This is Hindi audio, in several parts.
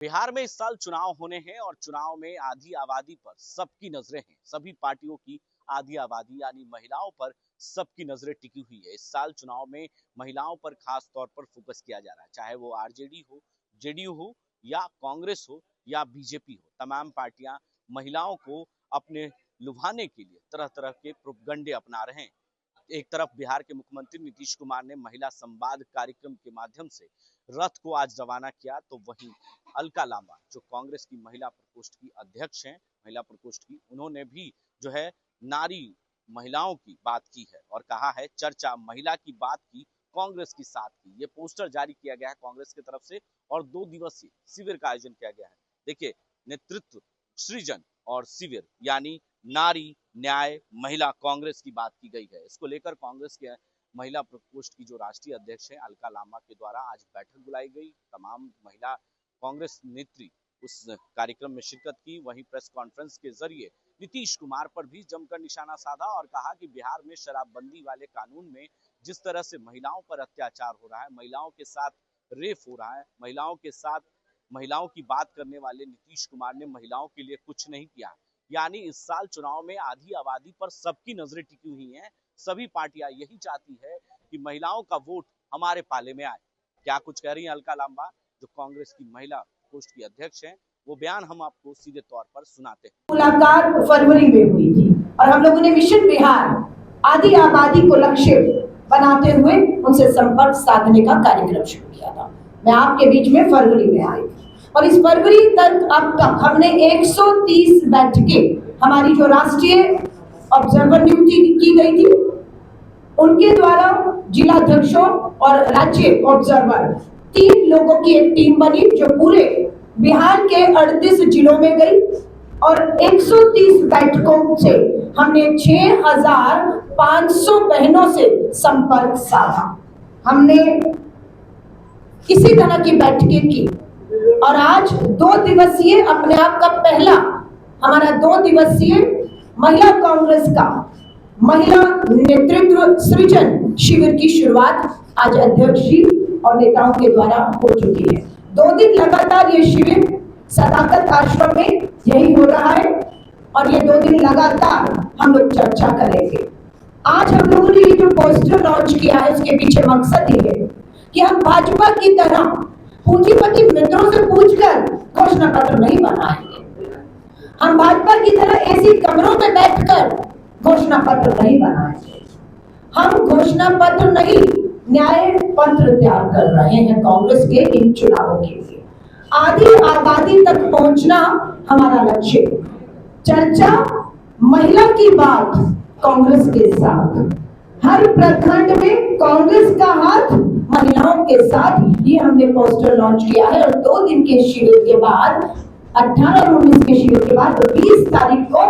बिहार में इस साल चुनाव होने हैं और चुनाव में आधी आबादी पर सबकी नजरें हैं। सभी पार्टियों की आधी आबादी यानी महिलाओं पर सबकी नजरें टिकी हुई है। इस साल चुनाव में महिलाओं पर खास तौर पर फोकस किया जा रहा है, चाहे वो आरजेडी हो, जेडीयू हो या कांग्रेस हो या बीजेपी हो। तमाम पार्टियां महिलाओं को अपने लुभाने के लिए तरह तरह के प्रोपगंडे अपना रहे हैं। एक तरफ बिहार के मुख्यमंत्री नीतीश कुमार ने महिला संवाद कार्यक्रम के माध्यम से रथ को आज रवाना किया, तो वहीं अलका लांबा जो कांग्रेस की महिला प्रकोष्ठ की अध्यक्ष हैं, महिला प्रकोष्ठ की, उन्होंने भी जो है नारी महिलाओं की बात की है और कहा है चर्चा महिला की बात की, कांग्रेस की साथ की। ये पोस्टर जारी किया गया है कांग्रेस की तरफ से और 2 दिवसीय शिविर का आयोजन किया गया है। देखिए, नेतृत्व सृजन और शिविर यानी नारी न्याय महिला कांग्रेस की बात की गई है। इसको लेकर कांग्रेस के महिला प्रकोष्ठ की जो राष्ट्रीय अध्यक्ष है अलका लांबा के द्वारा आज बैठक बुलाई गई। तमाम महिला कांग्रेस नेत्री उस कार्यक्रम में शिरकत की। वहीं प्रेस कॉन्फ्रेंस के जरिए नीतीश कुमार पर भी जमकर निशाना साधा और कहा कि बिहार में शराबबंदी वाले कानून में जिस तरह से महिलाओं पर अत्याचार हो रहा है, महिलाओं के साथ रेप हो रहा है, महिलाओं की बात करने वाले नीतीश कुमार ने महिलाओं के लिए कुछ नहीं किया। यानी इस साल चुनाव में आधी आबादी पर सबकी नजरें टिकी हुई हैं। सभी पार्टियां यही चाहती है कि महिलाओं का वोट हमारे पाले में आए। क्या कुछ कह रही हैं अलका लांबा, जो कांग्रेस की महिला पोस्ट की अध्यक्ष हैं, वो बयान हम आपको सीधे तौर पर सुनाते हैं। मुलाकात फरवरी में हुई थी और हम लोगों ने मिशन बिहार आधी आबादी को लक्ष्य बनाते हुए उनसे संपर्क साधने का कार्यक्रम शुरू किया था। मैं आपके बीच में फरवरी में आई और इस फरवरी तक अब तक हमने 130 बैठकें हमारी जो राष्ट्रीय ऑब्जर्वर नियुक्ति की गई थी उनके द्वारा जिलाध्यक्षों और राज्य ऑब्जर्वर 3 लोगों की एक टीम बनी जो पूरे बिहार के 38 जिलों में गई और 130 बैठकों से हमने 6500 बहनों से संपर्क साधा। हमने इसी तरह की बैठकें की और आज 2 दिवसीय अपने आप का पहला हमारा 2 दिवसीय महिला कांग्रेस का महिला नेतृत्व सृजन शिविर की शुरुआत आज अध्यक्ष जी और नेताओं के द्वारा हो चुकी है। 2 दिन लगातार ये शिविर सदाकत आश्रम में यही हो रहा है और ये 2 दिन लगातार हम लोग चर्चा करेंगे। आज हम लोगों ने ये जो पोस्टर लॉन्च किया है उसके पीछे मकसद ये है कि हम भाजपा की तरह पूंजीपति मित्रों से पूछकर घोषणा पत्र नहीं बनाएंगे। हम भाजपा की तरह ऐसी कमरों में बैठकर घोषणा पत्र नहीं बनाएंगे। हम घोषणा पत्र नहीं, न्याय पत्र तैयार कर रहे हैं कांग्रेस के इन चुनावों के लिए। आधी आबादी तक पहुंचना हमारा लक्ष्य। चर्चा महिला की बात कांग्रेस के साथ, हर प्रखंड में कांग्रेस का हाथ महिलाओं के साथ, ये हमने पोस्टर लॉन्च किया है। और 2 दिन के शिविर के बाद 18 और 19 के शिविर के बाद 20 तारीख को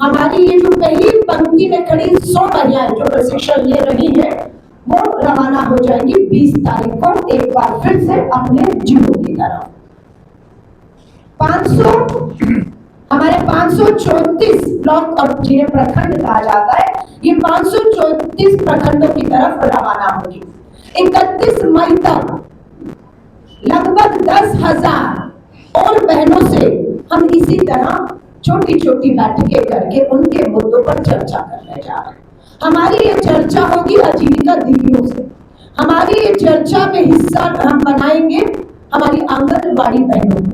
हमारी ये जो पहली पंक्ति में खड़ी 100 महिलाएं जो प्रशिक्षण ले रही है वो रवाना हो जाएंगी 20 तारीख को एक बार फिर से अपने जिलों की तरफ। 500 हमारे 534 ब्लॉक और जिन्हें प्रखंड कहा जाता है, ये 534 प्रखंडों की तरफ रवाना होगी। 31 मई तक लगभग 10,000 और बहनों से हम इसी तरह छोटी छोटी बैठकें करके उनके मुद्दों पर चर्चा करने जा रहे हैं। हमारी ये चर्चा होगी आजीविका दीदियों से। हमारी ये चर्चा में हिस्सा हम बनाएंगे हमारी आंगनबाड़ी बहनों को,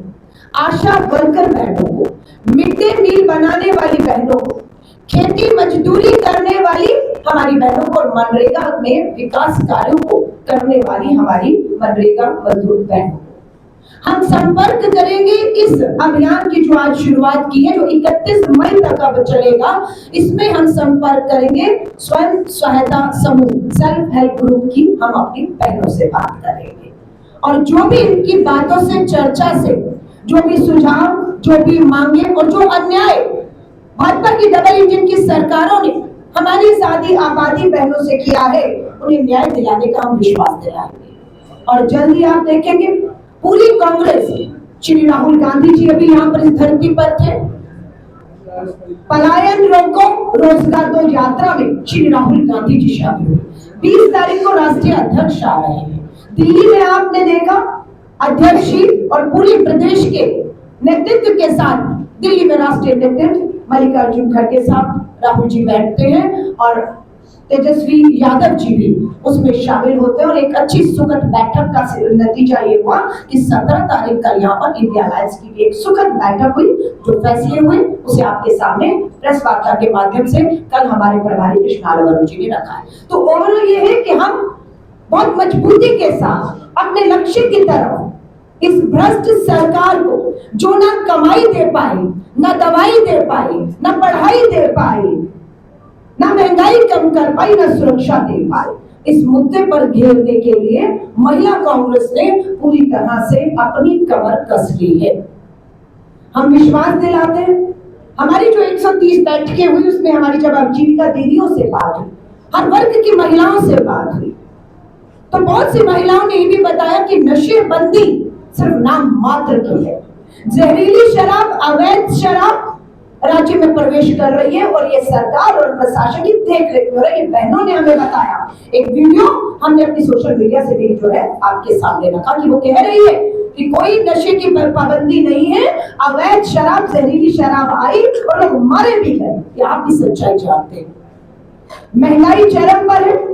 आशा वर्कर बहनों को, मिड डे मील बनाने वाली बहनों को, खेती मजदूरी करने वाली हमारी बहनों को और मनरेगा में विकास कार्यों को करने वाली हमारी मनरेगा मजदूर बहनों को हम संपर्क करेंगे। इस अभियान की जो आज शुरुआत की है जो 31 मई तक अब चलेगा, इसमें हम संपर्क करेंगे स्वयं सहायता समूह, सेल्फ हेल्प ग्रुप की हम अपनी बहनों से बात करेंगे और जो भी इनकी बातों से, चर्चा से जो भी सुझाव, जो भी मांगे और जो अन्याय भाजपा की डबल इंजन की सरकारों ने हमारी आधी आबादी बहनों से किया है, उन्हें न्याय दिलाने का हम विश्वास दिलाएंगे। और जल्दी आप देखेंगे पूरी कांग्रेस, श्री राहुल गांधी जी अभी यहाँ पर इस धरती पर थे, पलायन रोको रोजगार दो यात्रा में श्री राहुल गांधी जी शामिल हुए। 20 तारीख को राष्ट्रीय अध्यक्ष आ रहे हैं। दिल्ली में आपने देखा अध्यक्ष जी और पूरे प्रदेश के नेतृत्व के साथ दिल्ली में राष्ट्रीय नेतृत्व मल्लिकार्जुन खड़गे साहब, राहुल जी बैठते हैं और तेजस्वी यादव जी भी उसमें शामिल होते हैं और एक अच्छी सुखद बैठक का नतीजा ये हुआ कि 17 तारीख का यहाँ पर इंडिया अलायंस की एक सुखद बैठक हुई। जो फैसले हुए उसे आपके सामने प्रेस वार्ता के माध्यम से कल हमारे प्रभारी कृष्णा वरुण जी ने रखा है। तो ओवरऑल ये है कि हम बहुत मजबूती के साथ अपने लक्ष्य की तरफ इस भ्रष्ट सरकार को, जो ना कमाई दे पाई, ना दवाई दे पाई, ना पढ़ाई दे पाई, ना महंगाई कम कर पाई, ना सुरक्षा दे पाई, इस मुद्दे पर घेरने के लिए महिला कांग्रेस ने पूरी तरह से अपनी कमर कस ली है। हम विश्वास दिलाते हैं, हमारी जो 130 बैठकें हुई उसमें हमारी जब आजीविका दीदियों से बात हुई, हर वर्ग की महिलाओं से बात हुई, तो बहुत सी महिलाओं ने ये भी बताया कि नशेबंदी सिर्फ नाम मात्र की है। जहरीली शराब, अवैध शराब राज्य में प्रवेश कर रही है और ये सरकार और प्रशासन की देख रेख में हो रहा है। ये बहनों ने हमें बताया, एक वीडियो हमने अपनी सोशल मीडिया से भी जो है आपके सामने रखा कि वो कह रही है कि कोई नशे की पाबंदी नहीं है, अवैध शराब, जहरीली शराब आई और लोग मारे भी गए। ये आप भी सच्चाई जानते हैं। महंगाई चरम पर है,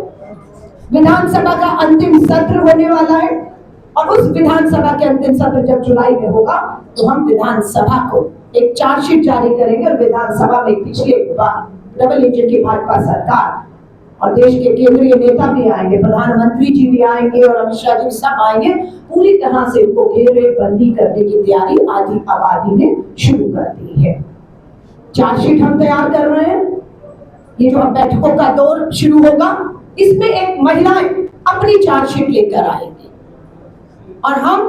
विधानसभा का अंतिम सत्र होने वाला है और उस विधानसभा के अंतिम सत्र जब जुलाई में होगा तो हम विधानसभा को एक चार्जशीट जारी करेंगे और विधानसभा में पिछले डबल इंजन की भाजपा सरकार और देश के केंद्रीय नेता भी आएंगे, प्रधानमंत्री जी भी आएंगे और अमित शाह जी सब आएंगे। पूरी तरह से इनको घेरेबंदी करने की तैयारी आधी आबादी ने शुरू कर दी है। चार्जशीट हम तैयार कर रहे हैं। ये जो बैठकों का दौर शुरू होगा इसमें एक महिलाएं अपनी चार्जशीट लेकर आएंगी और हम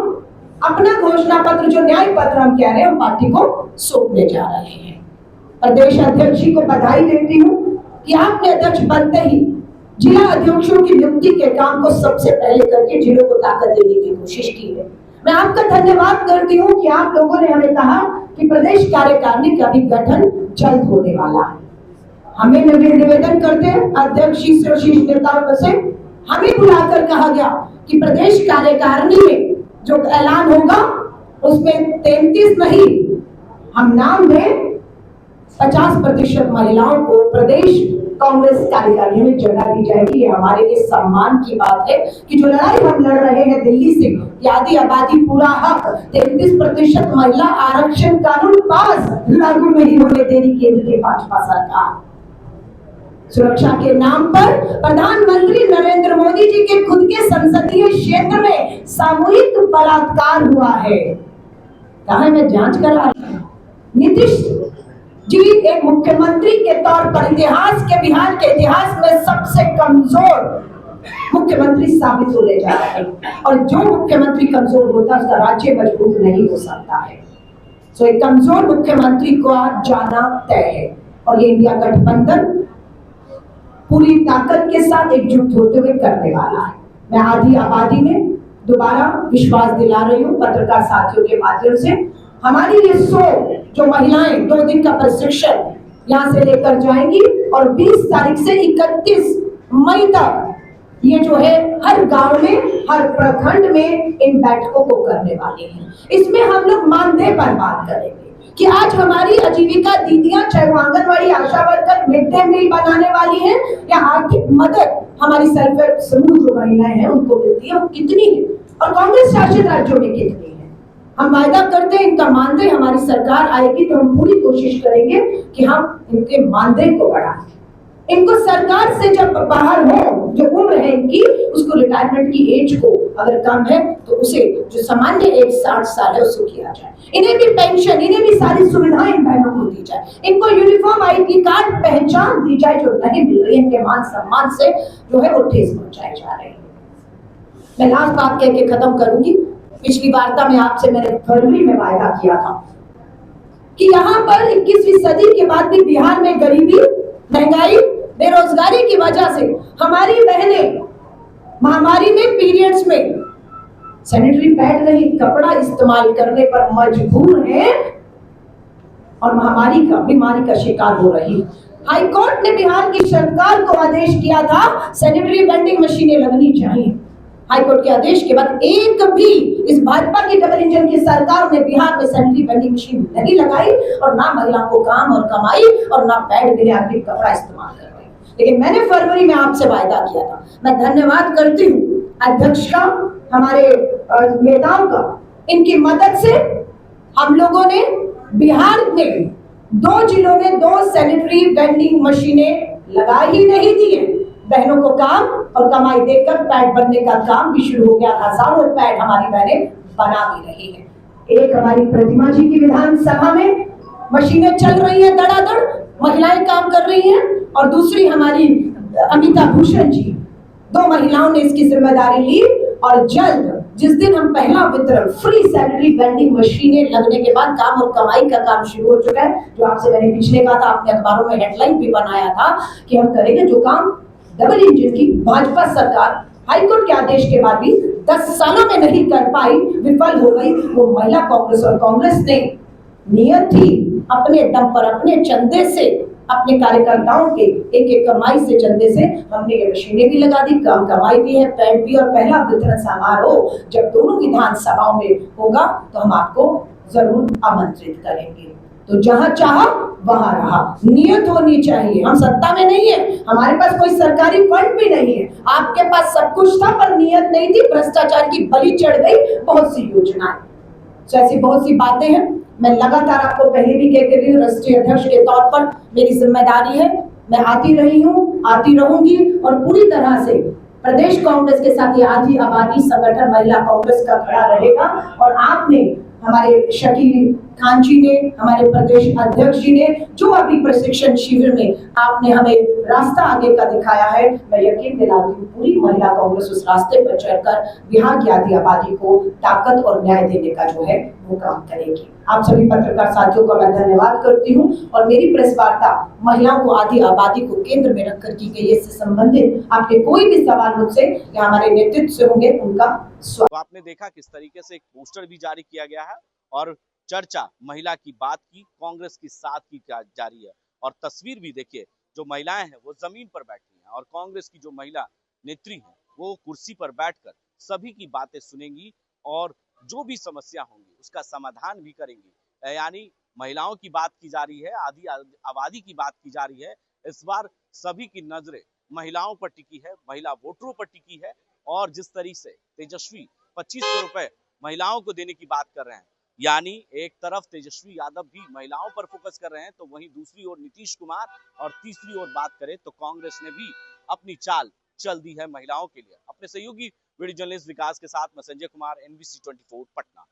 अपना घोषणा पत्र, जो न्याय पत्र हम कह रहे हैं, पार्टी को सौंपने जा रहे हैं। प्रदेश अध्यक्ष जी को बधाई देती हूँ कि आपने अध्यक्ष बनते ही जिला अध्यक्षों की नियुक्ति के काम को सबसे पहले करके जिलों को ताकत देने की कोशिश की है। मैं आपका धन्यवाद करती हूँ कि आप लोगों ने हमें कहा कि प्रदेश कार्यकारिणी का भी गठन जल्द होने वाला है। हमें निवेदन करते हैं अध्यक्ष जी से और शीर्ष नेताओं से, हमें बुलाकर कहा गया कि प्रदेश कार्यकारिणी में जो ऐलान होगा उसमें 33 नहीं, हम नाम दें 50% महिलाओं को प्रदेश कांग्रेस कार्यकारिणी में जगह दी जाएगी। ये हमारे लिए सम्मान की बात है कि जो लड़ाई हम लड़ रहे हैं दिल्ली से, आधी आबादी पूरा हक, 33% महिला आरक्षण कानून पास, लागू नहीं होने देनी केंद्र की भाजपा सरकार। सुरक्षा के नाम पर प्रधानमंत्री नरेंद्र मोदी जी के खुद के संसदीय क्षेत्र में सामूहिक बलात्कार हुआ है। कहा मैं जांच करा रही हूं। नीतीश जी एक मुख्यमंत्री के तौर पर इतिहास के, बिहार के इतिहास में सबसे कमजोर मुख्यमंत्री साबित होने जा रहे हैं और जो मुख्यमंत्री कमजोर होता है उसका राज्य मजबूत नहीं हो सकता है। सो एक कमजोर मुख्यमंत्री को आज जाना तय है और ये इंडिया गठबंधन पूरी ताकत के साथ एकजुट होते हुए करने वाला है। मैं आधी आबादी में दोबारा विश्वास दिला रही हूँ पत्रकार साथियों के माध्यम से। हमारी ये 100 जो महिलाएं 2 दिन का प्रशिक्षण यहाँ से लेकर जाएंगी और 20 तारीख से 31 मई तक ये जो है हर गांव में, हर प्रखंड में इन बैठकों को करने वाले हैं। इसमें हम लोग मानदेय पर बात करेंगे कि आज हमारी आजीविका दीदियां, चाहे वो आंगनबाड़ी, आशा वर्कर, मिड डे मील बनाने वाली हैं या आर्थिक मदद हमारी सेल्फ हेल्प समूह जो महिलाएं हैं उनको मिलती है, वो कितनी है और कांग्रेस शासित राज्यों में कितनी है। हम वायदा करते हैं इनका मानदेय, हमारी सरकार आएगी तो हम पूरी कोशिश करेंगे कि हम इनके मानदेय को बढ़ाएं। इनको सरकार से जब बाहर हो, जो उम्र है इनकी, उसको रिटायरमेंट की एज को अगर कम है तो उसे जो सामान्य एज 60 साल है उसको किया जाए। इन्हें भी पेंशन, इन्हें भी सारी सुविधाएं इन बहनों को दी जाए। इनको यूनिफॉर्म ID कार्ड पहचान दी जाए जो नहीं मिल रही है, इनके मान सम्मान से जो है वो ठेस पहुंचाए जा रहे हैं। मैं लास्ट बात कह के खत्म करूंगी। पिछली वार्ता में आपसे मैंने फरवरी में वायदा किया था कि यहाँ पर 21वीं सदी के बाद भी बिहार में गरीबी, महंगाई, बेरोजगारी की वजह से हमारी बहनें महामारी में, पीरियड्स में सैनिटरी पैड नहीं, कपड़ा इस्तेमाल करने पर मजबूर हैं और महामारी का, बीमारी का शिकार हो रही है। हाई कोर्ट ने बिहार की सरकार को आदेश किया था सैनिटरी वेंडिंग मशीनें लगनी चाहिए। हाईकोर्ट के आदेश के बाद एक भी इस भाजपा की डबल इंजन की सरकार ने बिहार में सैनिटरी वेंडिंग मशीन नहीं लगाई और ना महिलाओं को काम और कमाई और ना पैड के लिए आदमी कपड़ा इस्तेमाल कर रही। लेकिन मैंने फरवरी में आपसे वायदा किया था, मैं धन्यवाद करती हूँ अध्यक्ष का, हमारे नेताओं का, इनकी मदद से हम लोगों ने बिहार में 2 जिलों में 2 सैनिटरी वेंडिंग मशीनें लगा ही नहीं दी है। बहनों को काम और कमाई देकर पैड बनने का काम भी शुरू हो गया। हजारों पैड हमारी बहनें बना भी रही है। एक हमारी प्रतिमा जी की विधानसभा में मशीनें चल रही है धड़ाधड़, महिलाएं काम कर रही हैं, और दूसरी हमारी अमिता भूषण जी, 2 महिलाओं ने इसकी जिम्मेदारी ली। और जल्द जिस दिन हम पहला वितरण फ्री सैनिटरी वेंडिंग मशीनें लगने के बाद काम और कमाई का काम शुरू हो चुका है, जो आपसे मैंने पिछले कहा था, आपने अखबारों में हेडलाइन भी बनाया था कि हम करेंगे जो काम डबल इंजन की भाजपा सरकार हाईकोर्ट के आदेश के बाद भी 10 सालों में नहीं कर पाई, विफल हो गई, वो महिला कांग्रेस और कांग्रेस ने नियत थी अपने दम पर, अपने चंदे से, अपने कार्यकर्ताओं के एक एक कमाई से, चंदे से हमने ये मशीनें भी लगा दी, काम कमाई भी है, पैड भी, और पहला वितरण समारोह जब दोनों विधानसभाओं में होगा तो हम आपको जरूर आमंत्रित करेंगे। तो जहां चाहा वहां रहा, नियत होनी चाहिए। हम सत्ता में नहीं है, हमारे पास कोई सरकारी फंड भी नहीं है, आपके पास सब कुछ था पर नियत नहीं थी, भ्रष्टाचार की बलि चढ़ गई बहुत सी योजनाएं। तो ऐसी बहुत सी बातें हैं, मैं लगातार आपको पहले भी कहते रही हूँ, राष्ट्रीय अध्यक्ष के तौर पर मेरी जिम्मेदारी है, मैं आती रही हूँ, आती रहूंगी, और पूरी तरह से प्रदेश कांग्रेस के साथ ये आधी आबादी संगठन महिला कांग्रेस का खड़ा रहेगा। और आपने, हमारे शकील खान जी ने, हमारे प्रदेश अध्यक्ष जी ने, जो अभी प्रशिक्षण शिविर में आपने हमें रास्ता आगे का दिखाया है, मैं यकीन दिलाती हूँ पूरी महिला कांग्रेस उस रास्ते पर चढ़कर बिहार की आधी आबादी को ताकत और न्याय देने का जो है वो काम करेगी। आप सभी पत्रकार साथियों का मैं धन्यवाद करती हूँ, और मेरी प्रेस वार्ता महिलाओं को, आधी आबादी को केंद्र में रखकर की गई। इससे संबंधित आपके कोई भी सवाल मुझसे या हमारे नेतृत्व से होंगे, उनका स्वागत। तो आपने देखा किस तरीके से एक पोस्टर भी जारी किया गया है और चर्चा महिला की बात की, कांग्रेस की साथ की जारी है, और तस्वीर भी देखिए, जो महिलाएं हैं वो जमीन पर बैठी हैं और कांग्रेस की जो महिला नेत्री हैं वो कुर्सी पर बैठकर सभी की बातें सुनेंगी और जो भी समस्या होंगी उसका समाधान भी करेंगी। यानी महिलाओं की बात की जा रही है, आधी आबादी की बात की जा रही है। इस बार सभी की नजरें महिलाओं पर टिकी है, महिला वोटरों पर टिकी है, और जिस तरीके से तेजस्वी 2500 रुपए महिलाओं को देने की बात कर रहे हैं, यानी एक तरफ तेजस्वी यादव भी महिलाओं पर फोकस कर रहे हैं, तो वहीं दूसरी ओर नीतीश कुमार, और तीसरी ओर बात करें तो कांग्रेस ने भी अपनी चाल चल दी है महिलाओं के लिए। अपने सहयोगी वीडियो जर्नलिस्ट विकास के साथ मैं संजय कुमार, NBC 24 पटना।